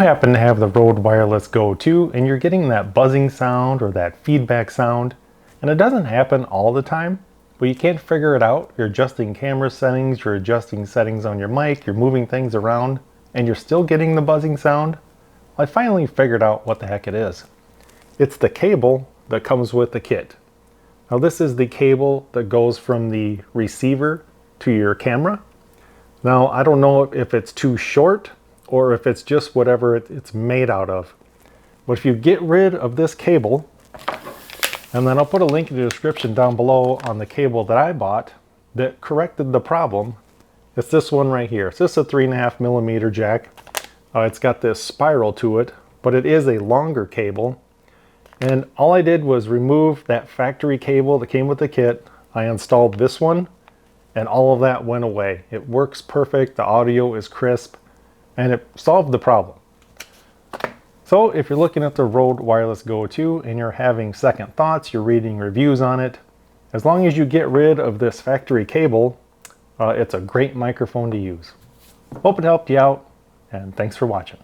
happen to have the Rode Wireless Go 2 and you're getting that buzzing sound or that feedback sound, and it doesn't happen all the time, but you can't figure it out. You're adjusting camera settings, you're adjusting settings on your mic, you're moving things around, and you're still getting the buzzing sound. Well, I finally figured out what the heck it is. It's the cable that comes with the kit. Now this is the cable that goes from the receiver to your camera. Now I don't know if it's too short or if it's just whatever it's made out of. But if you get rid of this cable, and then I'll put a link in the description down below on the cable that I bought that corrected the problem. It's this one right here. It's just a 3.5mm jack. It's got this spiral to it, but it is a longer cable. And all I did was remove that factory cable that came with the kit. I installed this one, and all of that went away. It works perfect, the audio is crisp, and it solved the problem. So if you're looking at the Rode Wireless Go 2 and you're having second thoughts, you're reading reviews on it, as long as you get rid of this factory cable, it's a great microphone to use. Hope it helped you out, and thanks for watching.